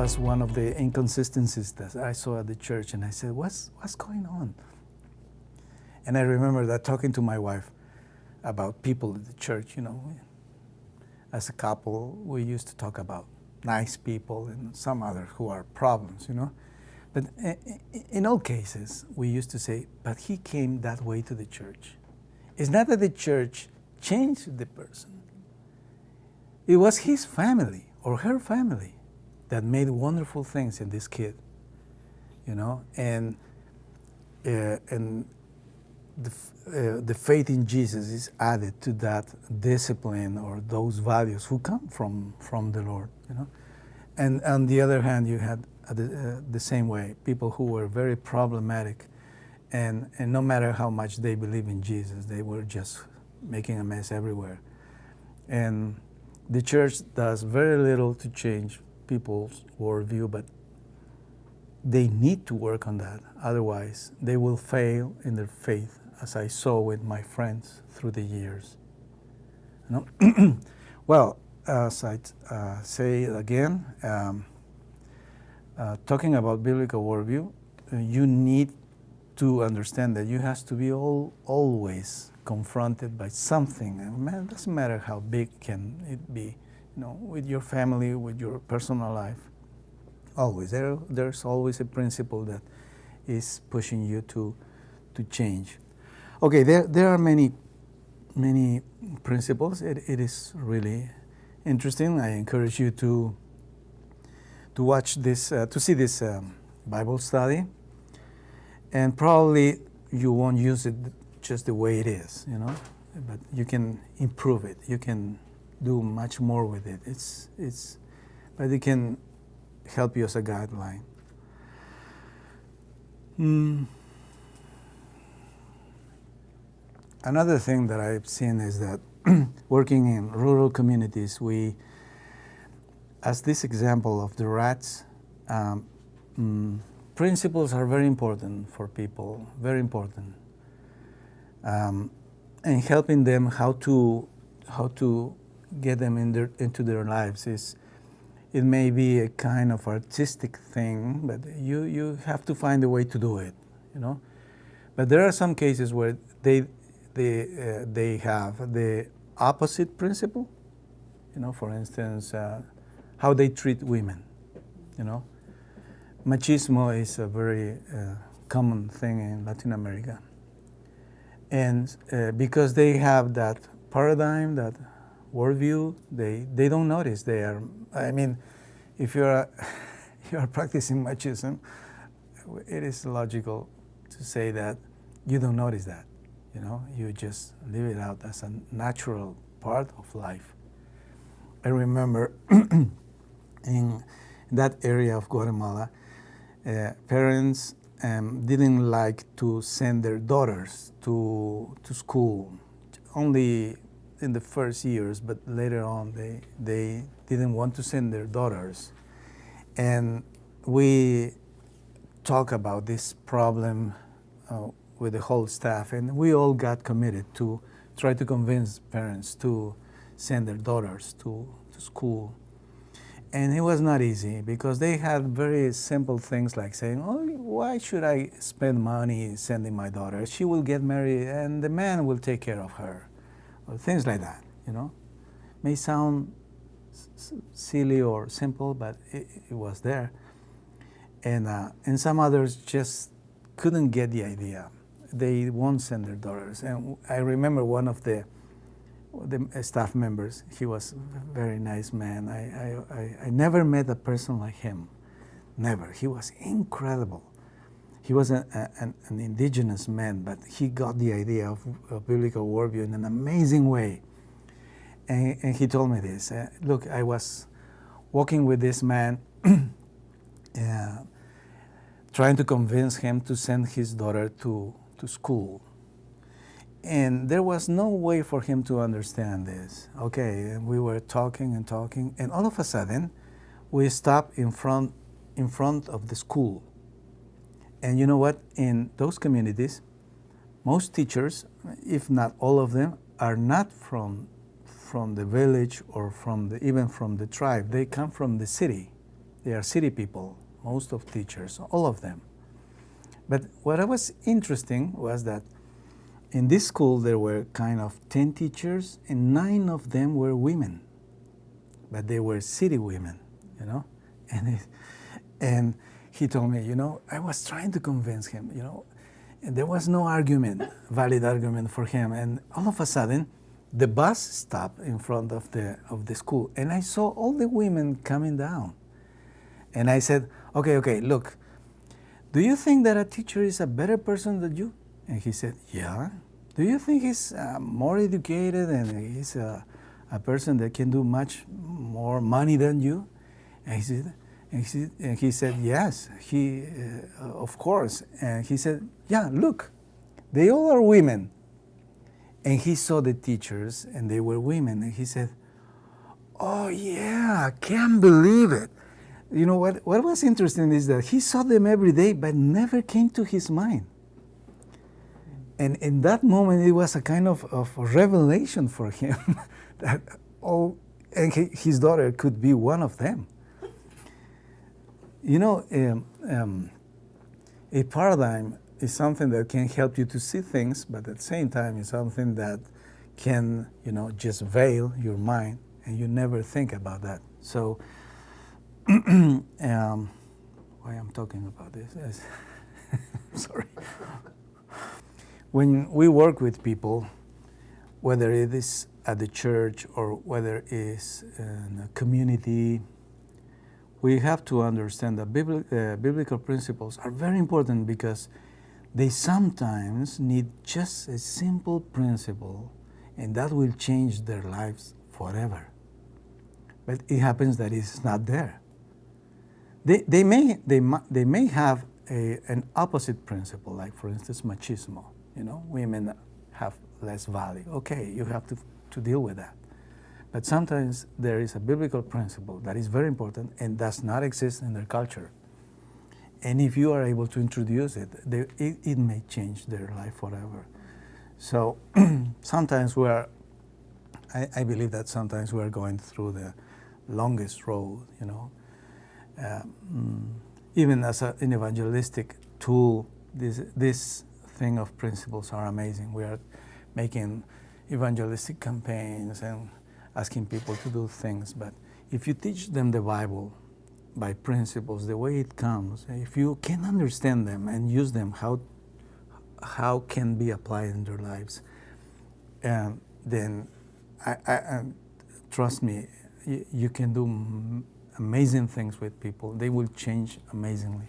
was one of the inconsistencies that I saw at the church, and I said, what's going on? And I remember that talking to my wife about people at the church, as a couple, we used to talk about nice people and some others who are problems, But in all cases, we used to say, but he came that way to the church. It's not that the church changed the person. It was his family or her family that made wonderful things in this kid, and the faith in Jesus is added to that discipline or those values who come from the Lord, And on the other hand, you had the same way, people who were very problematic, and no matter how much they believe in Jesus, they were just making a mess everywhere. And the church does very little to change people's worldview, but they need to work on that. Otherwise, they will fail in their faith, as I saw with my friends through the years. Well, as I say again, talking about biblical worldview, you need to understand that you have to be always confronted by something. It doesn't matter how big can it be, with your family, with your personal life. Always there's always a principle that is pushing you to change. Okay, there are many principles. It is really interesting. I encourage you to watch this, to see this Bible study, and probably you won't use it just the way it is, but you can improve it. You can do much more with it. But it can help you as a guideline. Another thing that I've seen is that working in rural communities, as this example of the rats, principles are very important for people, very important. And helping them how to get them into their lives it may be a kind of artistic thing, but you have to find a way to do it, But there are some cases where they have the opposite principle, for instance, how they treat women, Machismo is a very common thing in Latin America. And because they have that paradigm, that worldview, they don't notice they are. If you are practicing machismo, it is logical to say that you don't notice that. You just live it out as a natural part of life. I remember in that area of Guatemala, parents didn't like to send their daughters to school, only in the first years, but later on they didn't want to send their daughters. And we talk about this problem with the whole staff, and we all got committed to try to convince parents to send their daughters to school. And it was not easy, because they had very simple things like saying, why should I spend money sending my daughter? She will get married and the man will take care of her. Or things like that, May sound silly or simple, but it was there. And some others just couldn't get the idea. They won't send their daughters. And I remember one of the staff members, he was a very nice man. I never met a person like him, never. He was incredible. He was an indigenous man, but he got the idea of biblical worldview in an amazing way. And he told me this, look, I was walking with this man, trying to convince him to send his daughter to school. And there was no way for him to understand this. Okay, and we were talking, and all of a sudden, we stopped in front of the school. And you know what? In those communities, most teachers, if not all of them, are not from the village or even from the tribe. They come from the city, They are city people, most of teachers, all of them. But what was interesting was that in this school there were kind of 10 teachers and 9 of them were women. But they were city women, you know? And he told me, you know, I was trying to convince him, you know, and there was no argument, valid argument for him. And all of a sudden, the bus stopped in front of the school, and I saw all the women coming down. And I said, okay, look, do you think that a teacher is a better person than you? And he said, yeah. Do you think he's more educated and he's a person that can do much more money than you? And he said, yes, of course. And he said, yeah, look, they all are women. And he saw the teachers, and they were women. And he said, oh, yeah, I can't believe it. You know, what was interesting is that he saw them every day, but never came to his mind. And in that moment, it was a kind of revelation for him that his daughter could be one of them. You know, a paradigm is something that can help you to see things, but at the same time, it's something that can, you know, just veil your mind, and you never think about that. So, why I'm talking about this is, sorry. When we work with people, whether it is at the church or whether it is in a community, we have to understand that biblical principles are very important because they sometimes need just a simple principle, and that will change their lives forever. But it happens that it's not there. They may have an opposite principle, like for instance machismo. You know, women have less value. Okay, you have to deal with that. But sometimes there is a biblical principle that is very important and does not exist in their culture. And if you are able to introduce it, it may change their life forever. So sometimes I believe that sometimes we are going through the longest road, you know. Even as an evangelistic tool, this thing of principles are amazing. We are making evangelistic campaigns and asking people to do things, but if you teach them the Bible by principles, the way it comes, if you can understand them and use them, how can be applied in their lives, then I trust me, you can do amazing things with people. They will change amazingly.